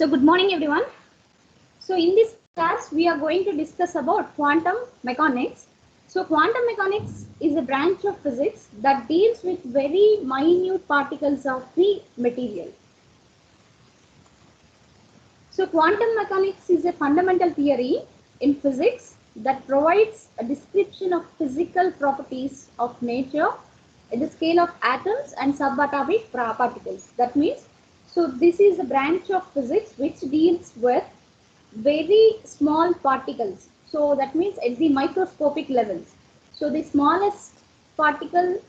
So good morning everyone. So in this class we are going to discuss about quantum mechanics. So quantum mechanics is a branch of physics that deals with very minute particles of the material. So quantum mechanics is a fundamental theory in physics that provides a description of physical properties of nature at the scale of atoms and subatomic particles. That means, so this is a branch of physics which deals with very small particles. So that means at the microscopic levels. So the smallest particle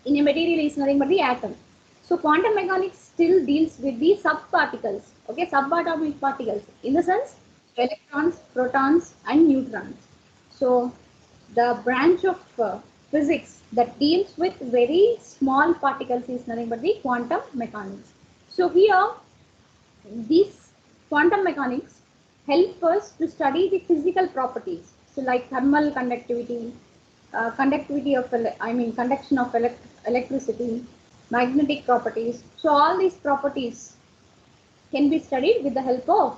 in a material is nothing but the atom. So quantum mechanics still deals with the subparticles, okay, subatomic particles, in the sense electrons, protons and neutrons. So the branch of physics that deals with very small particles is nothing but the quantum mechanics. So here these quantum mechanics help us to study the physical properties. So like thermal conductivity, conductivity of, conduction of electricity, magnetic properties. So all these properties can be studied with the help of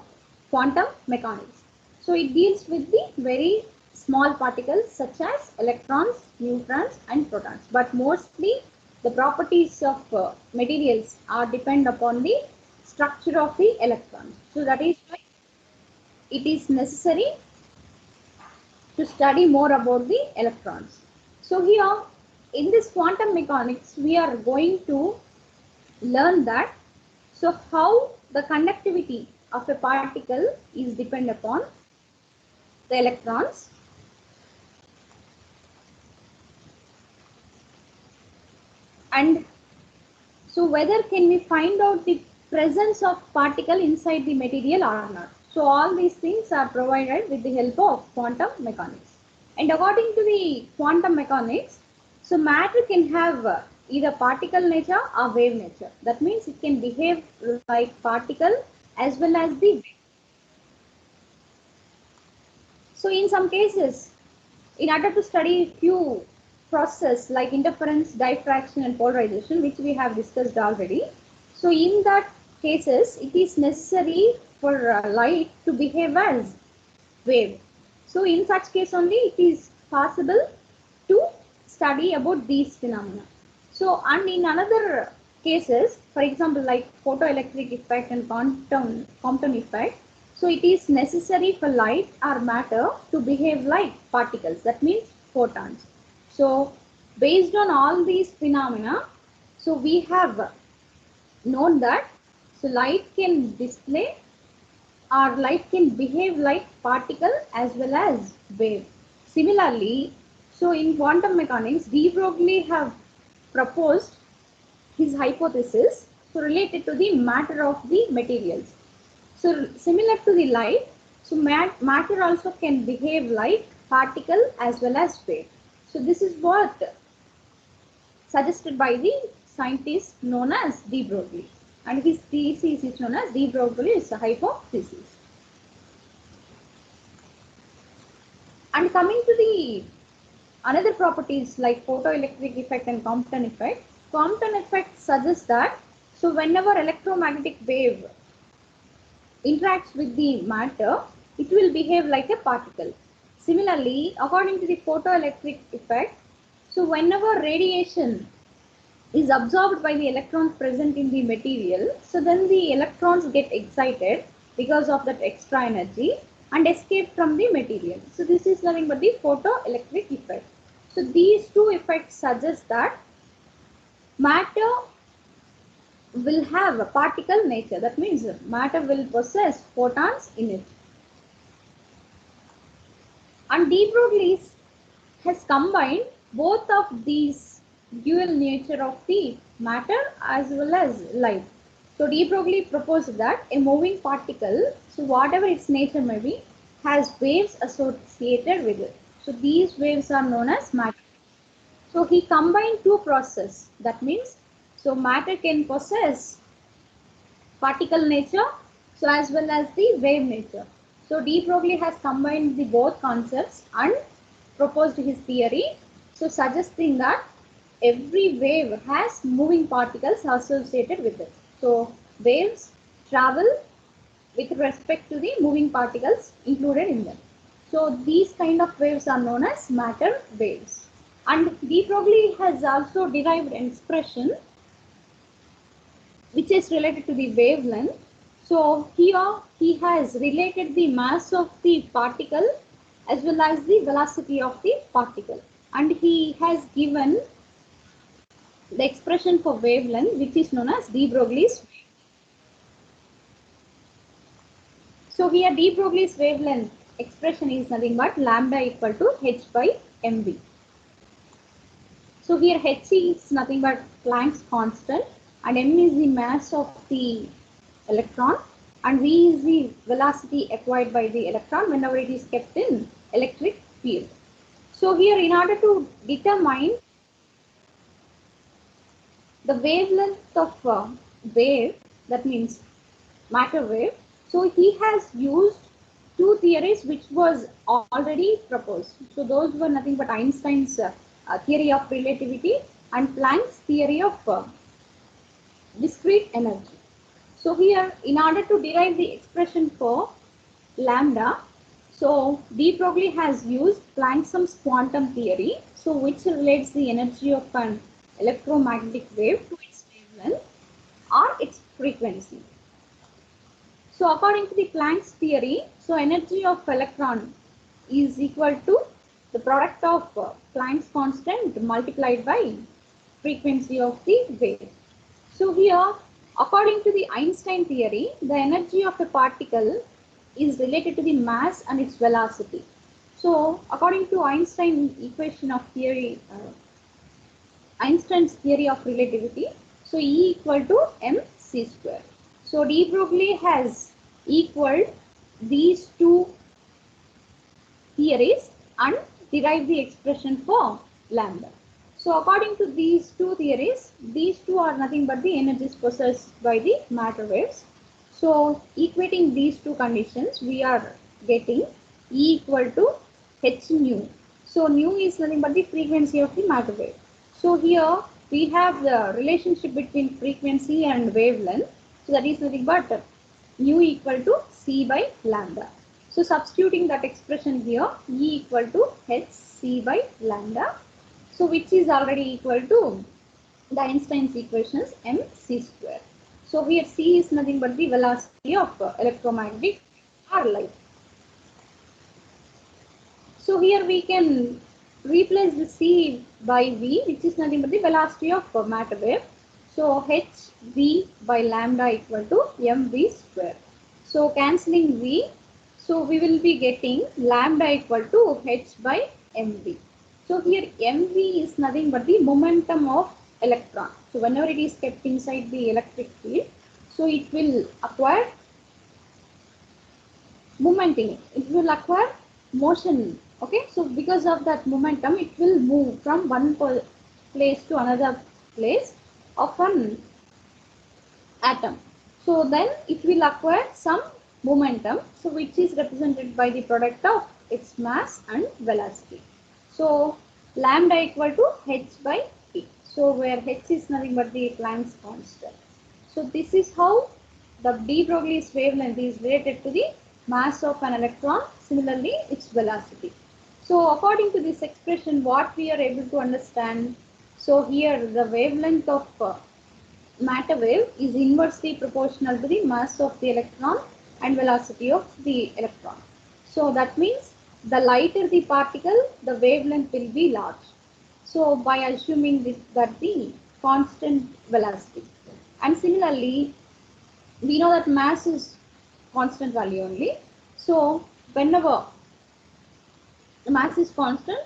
quantum mechanics. So it deals with the very small particles such as electrons, neutrons and protons. But mostly the properties of materials are depend upon the structure of the electrons. So that is why it is necessary to study more about the electrons. So here in this quantum mechanics we are going to learn that how the conductivity of a particle is depend upon the electrons, and so whether can we find out the presence of particle inside the material or not. So all these things are provided with the help of quantum mechanics. And according to the quantum mechanics, so matter can have either particle nature or wave nature. That means it can behave like particle as well as the wave. So in some cases, in order to study few processes like interference, diffraction and polarization, which we have discussed already. So in that cases, it is necessary for light to behave as wave. So in such case only it is possible to study about these phenomena. So and in another cases, for example like photoelectric effect and Compton effect, so it is necessary for light or matter to behave like particles, that means photons. So based on all these phenomena, so we have known that so light can display or light can behave like particle as well as wave. Similarly, so in quantum mechanics, de Broglie have proposed his hypothesis so related to the matter of the materials. So similar to the light, so matter also can behave like particle as well as wave. So this is what suggested by the scientist known as de Broglie, and his thesis is known as de Broglie's hypothesis. And coming to the another properties like photoelectric effect and Compton effect suggests that so whenever electromagnetic wave interacts with the matter, it will behave like a particle. Similarly, according to the photoelectric effect, so whenever radiation is absorbed by the electrons present in the material, so then the electrons get excited because of that extra energy and escape from the material. So this is nothing but the photoelectric effect. So these two effects suggest that matter will have a particle nature. That means matter will possess photons in it. And de Broglie has combined both of these dual nature of the matter as well as light. So de Broglie proposed that a moving particle, so whatever its nature may be, has waves associated with it. So these waves are known as matter. So he combined two processes. That means, so matter can possess particle nature, so as well as the wave nature. So de Broglie has combined the both concepts and proposed his theory, so suggesting that every wave has moving particles associated with it. So waves travel with respect to the moving particles included in them. So these kind of waves are known as matter waves. And de Broglie has also derived an expression which is related to the wavelength. So here he has related the mass of the particle as well as the velocity of the particle. And he has given the expression for wavelength which is known as de Broglie's wave. So here de Broglie's wavelength expression is nothing but lambda equal to h by mv. So here h is nothing but Planck's constant and m is the mass of the electron and v is the velocity acquired by the electron whenever it is kept in electric field. So here in order to determine the wavelength of wave, that means matter wave, so he has used two theories which was already proposed. So those were nothing but Einstein's theory of relativity and Planck's theory of discrete energy. So here in order to derive the expression for lambda, so de Broglie has used Planck's quantum theory, so which relates the energy of an electromagnetic wave to its wavelength or its frequency. So according to the Planck's theory, so energy of electron is equal to the product of Planck's constant multiplied by frequency of the wave. So here, according to the Einstein theory, the energy of a particle is related to the mass and its velocity. So according to Einstein equation of theory, Einstein's theory of relativity, so E equal to mc square. So de Broglie has equaled these two theories and derived the expression for lambda. So according to these two theories, these two are nothing but the energies possessed by the matter waves. So equating these two conditions, we are getting E equal to h nu. So nu is nothing but the frequency of the matter wave. So here we have the relationship between frequency and wavelength. So that is nothing but nu equal to c by lambda. So substituting that expression here, E equal to h c by lambda. So which is already equal to the Einstein's equations mc square. So here c is nothing but the velocity of electromagnetic or light. So here we can replace the c by v, which is nothing but the velocity of matter wave. So h v by lambda equal to mv square. So cancelling v, so we will be getting lambda equal to h by mv. So here mv is nothing but the momentum of electron. So whenever it is kept inside the electric field, so it will acquire movement in it. It will acquire motion. Okay, so because of that momentum, it will move from one place to another place of an atom. So then it will acquire some momentum, so which is represented by the product of its mass and velocity. So lambda equal to h by p. So where h is nothing but the Planck's constant. So this is how the de Broglie's wavelength is related to the mass of an electron, similarly its velocity. So according to this expression, what we are able to understand, so here the wavelength of matter wave is inversely proportional to the mass of the electron and velocity of the electron. So that means the lighter the particle, the wavelength will be large. So by assuming this, that the constant velocity. And similarly, we know that mass is constant value only. So whenever the mass is constant,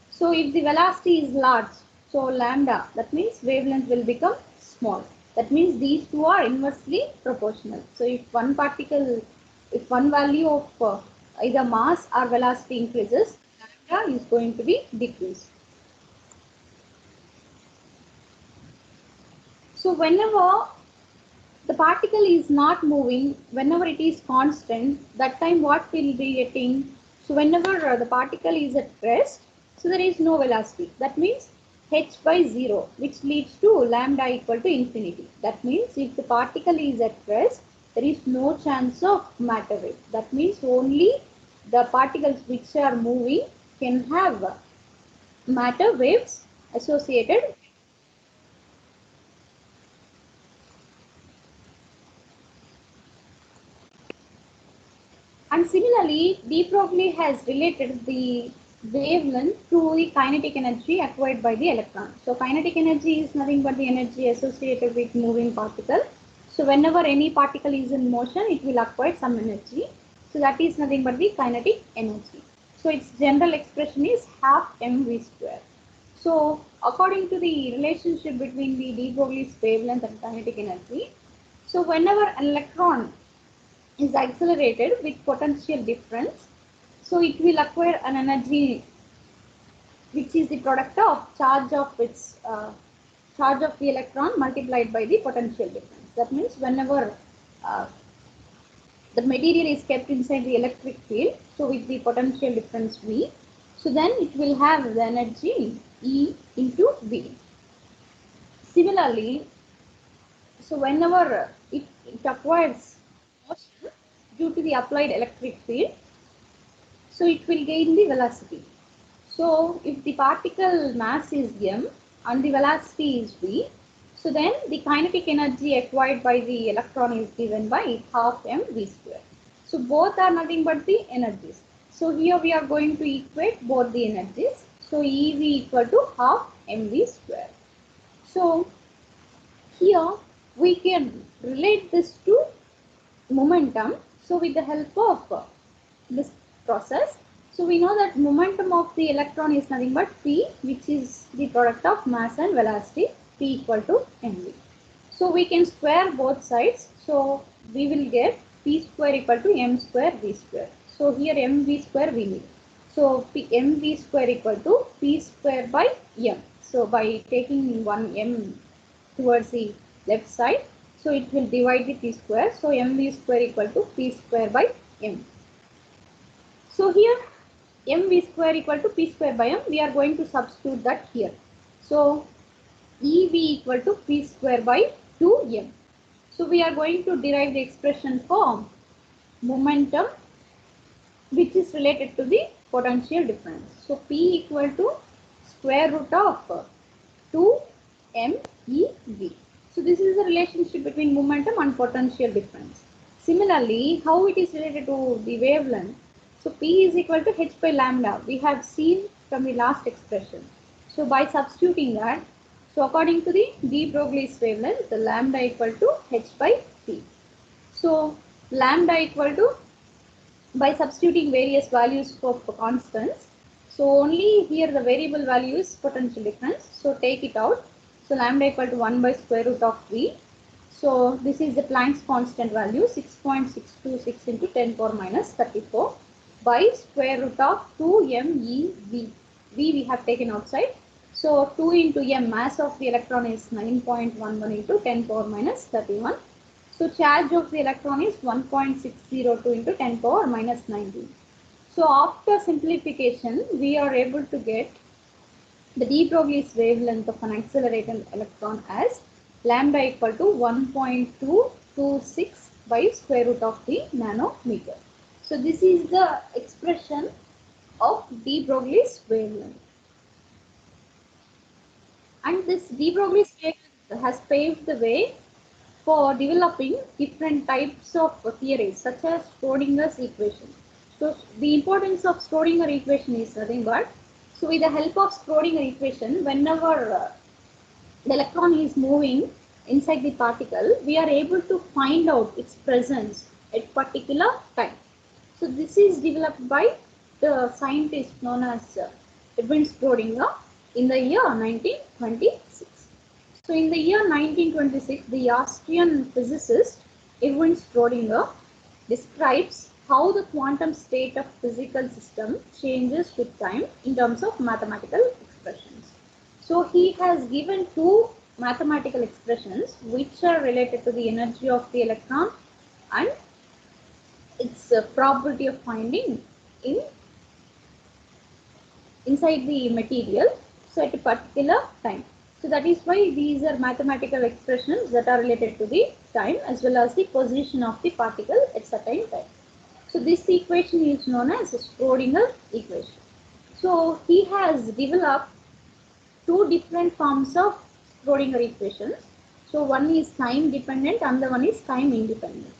so if the velocity is large, so lambda, that means wavelength will become small. That means these two are inversely proportional. So if one particle, if one value of either mass or velocity increases, lambda is going to be decreased. So whenever the particle is not moving, whenever it is constant, that time what will be getting? So whenever the particle is at rest, so there is no velocity. That means h by 0, which leads to lambda equal to infinity. That means if the particle is at rest, there is no chance of matter wave. That means only the particles which are moving can have matter waves associated. And similarly, de Broglie has related the wavelength to the kinetic energy acquired by the electron. So kinetic energy is nothing but the energy associated with moving particle. So whenever any particle is in motion, it will acquire some energy. So that is nothing but the kinetic energy. So its general expression is half mv square. So according to the relationship between the de Broglie's wavelength and kinetic energy, so whenever an electron is accelerated with potential difference, so it will acquire an energy which is the product of charge of the electron multiplied by the potential difference. That means whenever uh, the material is kept inside the electric field, so with the potential difference V, so then it will have the energy E into V. Similarly, so whenever it acquires motion due to the applied electric field, so it will gain the velocity. So if the particle mass is m and the velocity is v, so then the kinetic energy acquired by the electron is given by half mv square. So both are nothing but the energies. So here we are going to equate both the energies. So EV equal to half mv square. So here we can relate this to momentum. So with the help of this process, so we know that momentum of the electron is nothing but P, which is the product of mass and velocity, P equal to mv. So we can square both sides. So we will get P square equal to m square v square. So here mv square we need. So mv square equal to P square by m. So by taking one m towards the left side, so it will divide the P square. So mv square equal to P square by m. So here mv square equal to P square by m, we are going to substitute that here. So EV equal to P square by 2m. So we are going to derive the expression for momentum which is related to the potential difference. So P equal to square root of 2mev. So this is the relationship between momentum and potential difference. Similarly, how it is related to the wavelength? So P is equal to h by lambda. We have seen from the last expression. So by substituting that, so according to the de Broglie's wavelength, the lambda equal to h by P. So lambda equal to, by substituting various values for constants, so only here the variable value is potential difference. So take it out. So lambda equal to 1 by square root of V. So this is the Planck's constant value, 6.626 into 10 power minus 34 by square root of 2mev. V we have taken outside. So 2 into m, mass of the electron is 9.11 into 10 power minus 31. So charge of the electron is 1.602 into 10 power minus 19. So after simplification, we are able to get the de Broglie's wavelength of an accelerated electron as lambda equal to 1.226 by square root of the nanometer. So this is the expression of de Broglie's wavelength. And this de Broglie's wavelength has paved the way for developing different types of theories such as Schrodinger's equation. So the importance of Schrodinger equation is nothing but, so with the help of Schrodinger equation, whenever the electron is moving inside the particle, we are able to find out its presence at particular time. So this is developed by the scientist known as Edwin Schrodinger in the year 1926. So in the year 1926, the Austrian physicist Erwin Schrödinger describes how the quantum state of physical system changes with time in terms of mathematical expressions. So he has given two mathematical expressions which are related to the energy of the electron and its probability of finding inside the material, so at a particular time. So that is why these are mathematical expressions that are related to the time as well as the position of the particle at certain time. So this equation is known as Schrodinger equation. So he has developed two different forms of Schrodinger equations. So one is time dependent and the one is time independent.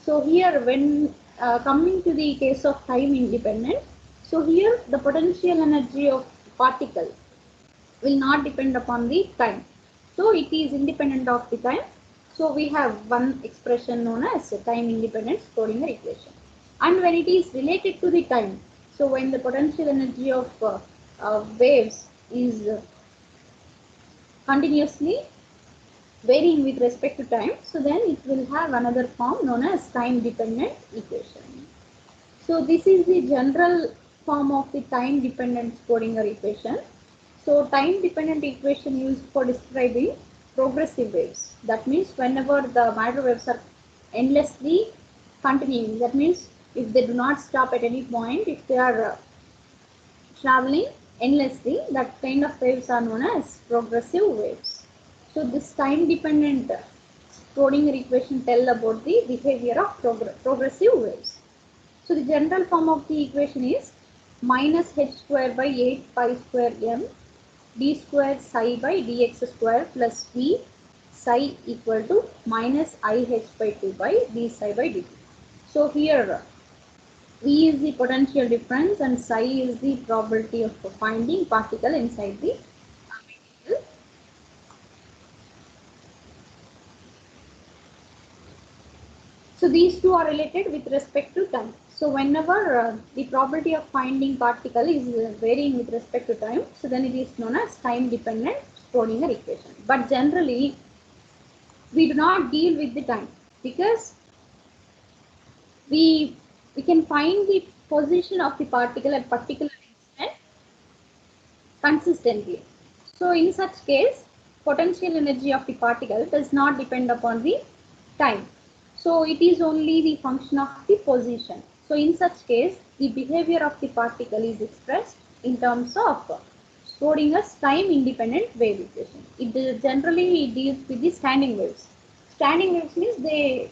So here when coming to the case of time independent, so here the potential energy of particle will not depend upon the time. So it is independent of the time. So we have one expression known as time independent Schrodinger equation. And when it is related to the time, so when the potential energy of waves is continuously varying with respect to time, so then it will have another form known as time dependent equation. So this is the general form of the time dependent Schrodinger equation. So time dependent equation used for describing progressive waves. That means whenever the matter waves are endlessly continuing, that means if they do not stop at any point, if they are traveling endlessly, that kind of waves are known as progressive waves. So this time dependent Schrodinger equation tell about the behavior of progressive waves. So the general form of the equation is minus h square by 8 pi square m d square psi by dx square plus v psi equal to minus ih by 2 by d psi by dt. So here V is the potential difference and psi is the probability of finding particle inside the material. So these two are related with respect to time. So whenever the probability of finding particle is varying with respect to time, so then it is known as time dependent Schrodinger equation. But generally, we do not deal with the time because we can find the position of the particle at particular instant consistently. So in such case, potential energy of the particle does not depend upon the time. So it is only the function of the position. So in such case, the behavior of the particle is expressed in terms of Schrodinger's time independent wave equation. It generally deals with the standing waves. Standing waves means they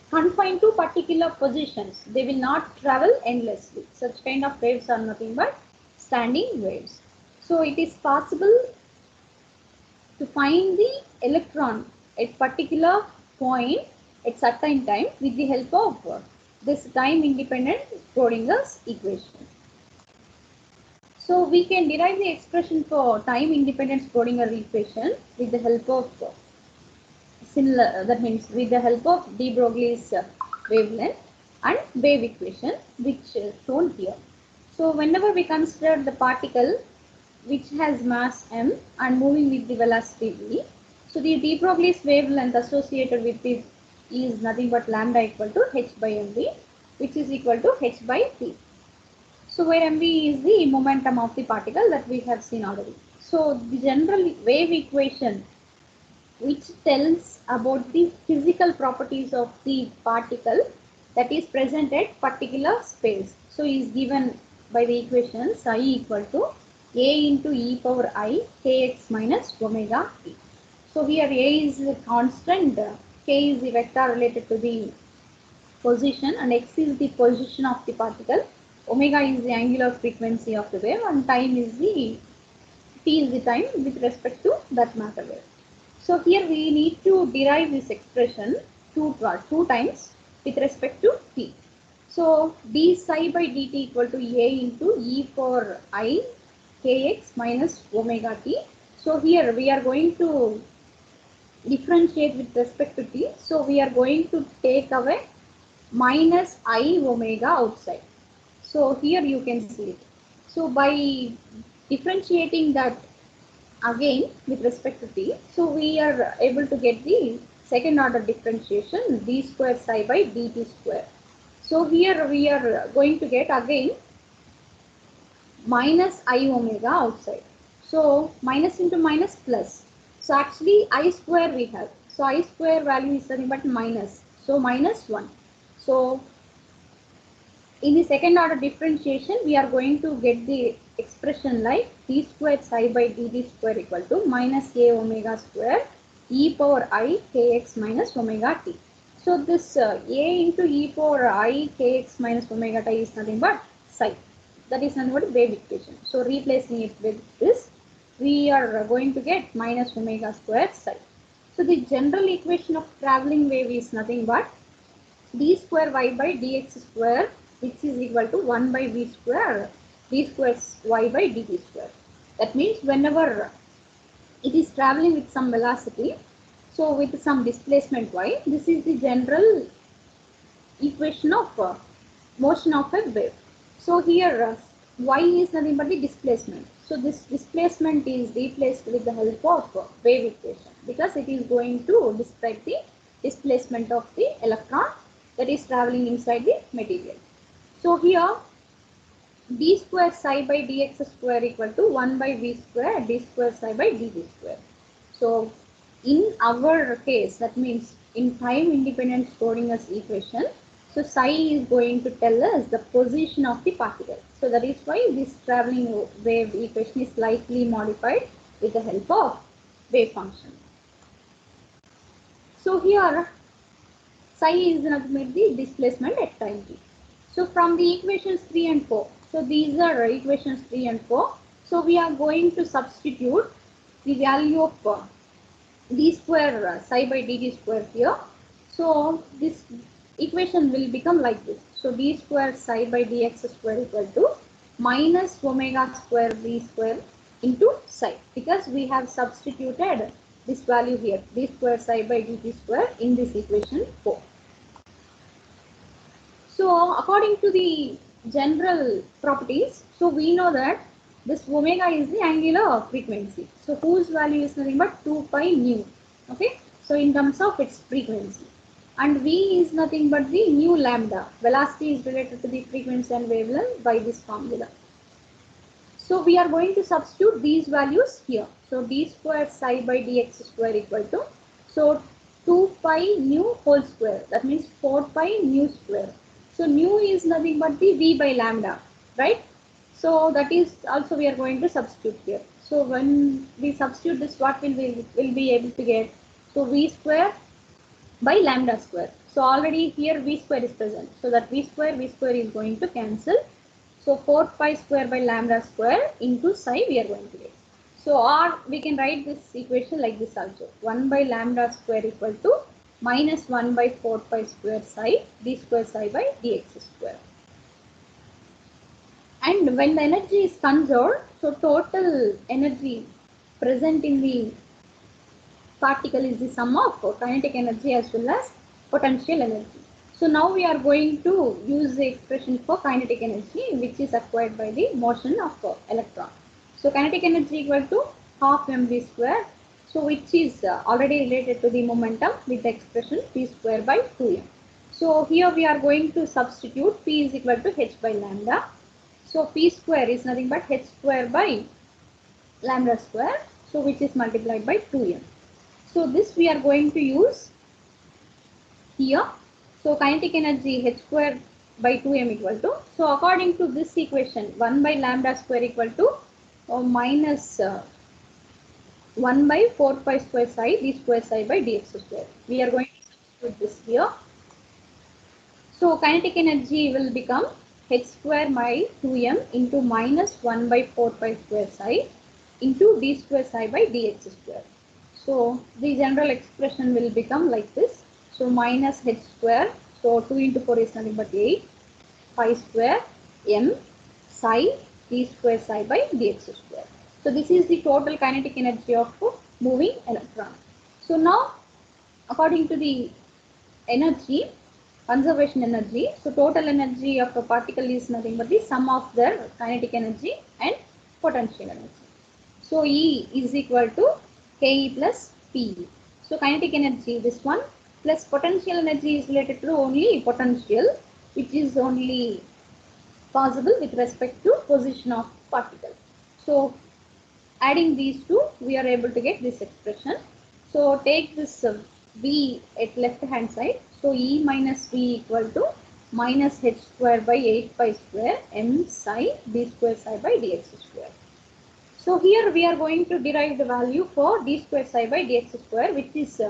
confined to particular positions. They will not travel endlessly. Such kind of waves are nothing but standing waves. So it is possible to find the electron at particular point at certain time with the help of this time independent Schrodinger's equation. So we can derive the expression for time independent Schrodinger equation with the help of similar, that means with the help of de Broglie's wavelength and wave equation, which is shown here. So whenever we consider the particle which has mass m and moving with the velocity v, so the de Broglie's wavelength associated with this is nothing but lambda equal to h by mv, which is equal to h by p. So where mv is the momentum of the particle that we have seen already. So the general wave equation which tells about the physical properties of the particle that is present at particular space. So is given by the equation psi equal to a into e power I kx minus omega t. So here a is the constant, k is the vector related to the position and x is the position of the particle, omega is the angular frequency of the wave and time is the t is the time with respect to that matter wave. So here we need to derive this expression two times with respect to t. So d psi by dt equal to a into e for I kx minus omega t. So here we are going to differentiate with respect to t. So we are going to take away minus I omega outside. So here you can see it. So by differentiating that again with respect to t, so we are able to get the second order differentiation d square psi by dt square. So here we are going to get again minus I omega outside. So minus into minus plus. So actually I square we have. So I square value is nothing but minus. So minus 1. So in the second order differentiation we are going to get the expression like d squared psi by dt square equal to minus a omega square e power I kx minus omega t. So this a into e power I kx minus omega t is nothing but psi. That is nothing but wave equation. So replacing it with this, we are going to get minus omega square psi. So the general equation of traveling wave is nothing but d square y by dx square, which is equal to 1 by v square d square y by dt square. That means whenever it is traveling with some velocity, so with some displacement y, this is the general equation of motion of a wave. So here y is nothing but the displacement. So this displacement is replaced with the help of wave equation because it is going to describe the displacement of the electron that is traveling inside the material. So here d square psi by dx square equal to 1 by v square d square psi by dt square. So in our case, that means in time independent Schrödinger's equation, so psi is going to tell us the position of the particle. So that is why this traveling wave equation is slightly modified with the help of wave function. So here psi is nothing the displacement at time t. So from the equations 3 and 4, so these are equations 3 and 4. So we are going to substitute the value of d square psi by dt square here. So this equation will become like this. So d square psi by dx square equal to minus omega square v square into psi, because we have substituted this value here, d square psi by dt square, in this equation 4. So according to the general properties, so we know that this omega is the angular frequency. So whose value is nothing but 2 pi nu. Okay. So in terms of its frequency. And v is nothing but the nu lambda. Velocity is related to the frequency and wavelength by this formula. So we are going to substitute these values here. So d square psi by dx square equal to, so 2 pi nu whole square. That means 4 pi nu square. So nu is nothing but the v by lambda, right? So that is also we are going to substitute here. So when we substitute this, what will we will be able to get? So v square by lambda square. So already here v square is present. So that v square is going to cancel. So 4 pi square by lambda square into psi we are going to get. So or we can write this equation like this also. 1 by lambda square equal to minus 1 by 4 pi square psi d square psi by dx square. And when the energy is conserved, so total energy present in the particle is the sum of kinetic energy as well as potential energy. So now we are going to use the expression for kinetic energy, which is acquired by the motion of electron. So kinetic energy equal to half mv square, so which is already related to the momentum with the expression p square by 2m. So here we are going to substitute p is equal to h by lambda. So p square is nothing but h square by lambda square, so which is multiplied by 2m. So this we are going to use here. So kinetic energy h square by 2m equal to, so according to this equation 1 by lambda square equal to minus 1 by 4 pi square psi d square psi by dx square. We are going to substitute this here. So kinetic energy will become h square by 2m into minus 1 by 4 pi square psi into d square psi by dx square. So the general expression will become like this. So minus h square, so 2 into 4 is nothing but 8 pi square m psi d square psi by dx square. So this is the total kinetic energy of moving electron. So now according to the energy, conservation energy, so total energy of a particle is nothing but the sum of their kinetic energy and potential energy. So E is equal to Ke plus Pe. So kinetic energy, this one, plus potential energy is related to only potential, which is only possible with respect to position of particle. So adding these two, we are able to get this expression. So take this V at left hand side. So E minus V equal to minus h square by 8 pi square m psi d square psi by dx square. So here we are going to derive the value for d square psi by dx square, which is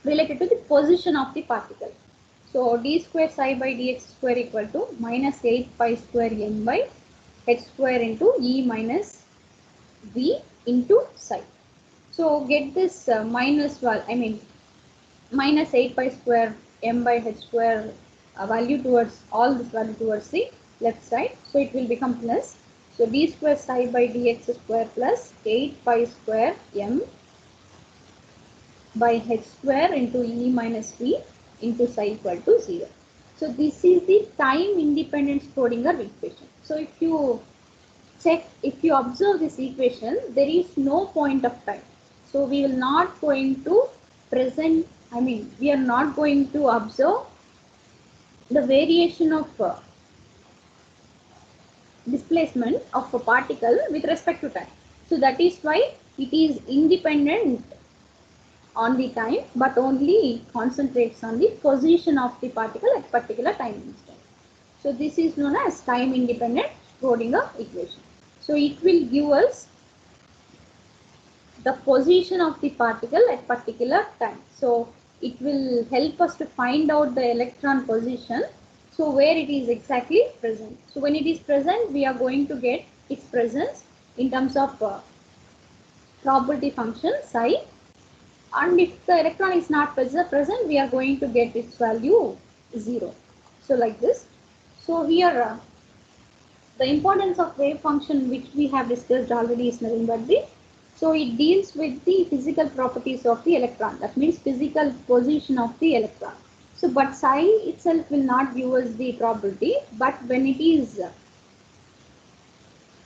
related to the position of the particle. So d square psi by dx square equal to minus 8 pi square m by h square into e minus v into psi. So get this minus minus 8 pi square m by h square value towards all this value towards the left side. So it will become plus. So d square psi by dx square plus 8 pi square m by h square into e minus v into psi equal to 0. So this is the time independent Schrodinger equation. So if you observe this equation, there is no point of time. So we will not going to present, we are not going to observe the variation of displacement of a particle with respect to time. So that is why it is independent on the time, but only concentrates on the position of the particle at particular time instant. So this is known as time independent Schrodinger equation. So it will give us the position of the particle at particular time. So it will help us to find out the electron position. So where it is exactly present. So when it is present, we are going to get its presence in terms of probability function psi. And if the electron is not present, we are going to get its value 0. So like this. So here the importance of wave function, which we have discussed already, is nothing but the, so it deals with the physical properties of the electron. That means physical position of the electron. So but psi itself will not give us the probability, but when it is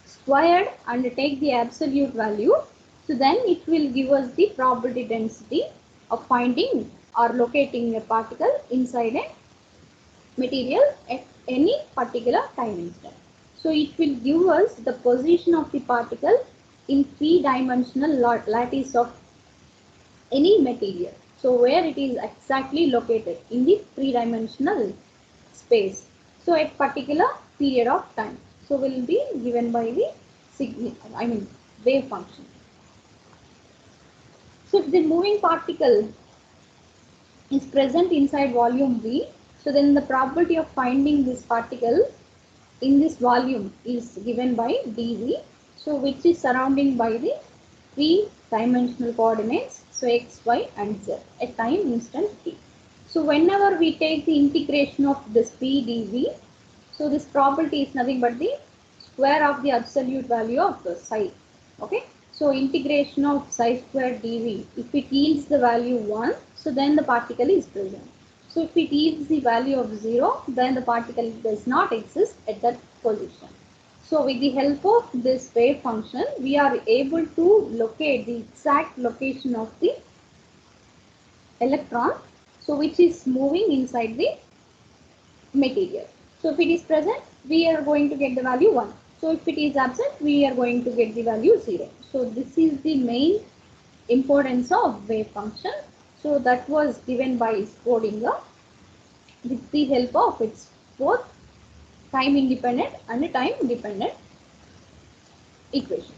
squared and take the absolute value, so then it will give us the probability density of finding or locating a particle inside a material at any particular time instant. So it will give us the position of the particle in three-dimensional lattice of any material. So where it is exactly located in the three-dimensional space. So at particular period of time. So will be given by the wave function. So if the moving particle is present inside volume V, so then the probability of finding this particle in this volume is given by dV, so which is surrounding by the three-dimensional coordinates, so x, y and z at time instant t. So whenever we take the integration of this p dV, so this probability is nothing but the square of the absolute value of the psi. Okay. So integration of psi square dV, if it yields the value 1, so then the particle is present. So if it yields the value of 0, then the particle does not exist at that position. So with the help of this wave function, we are able to locate the exact location of the electron, so which is moving inside the material. So if it is present, we are going to get the value 1. So if it is absent, we are going to get the value 0. So this is the main importance of wave function. So that was given by Schrodinger with the help of its both time independent and time dependent equation.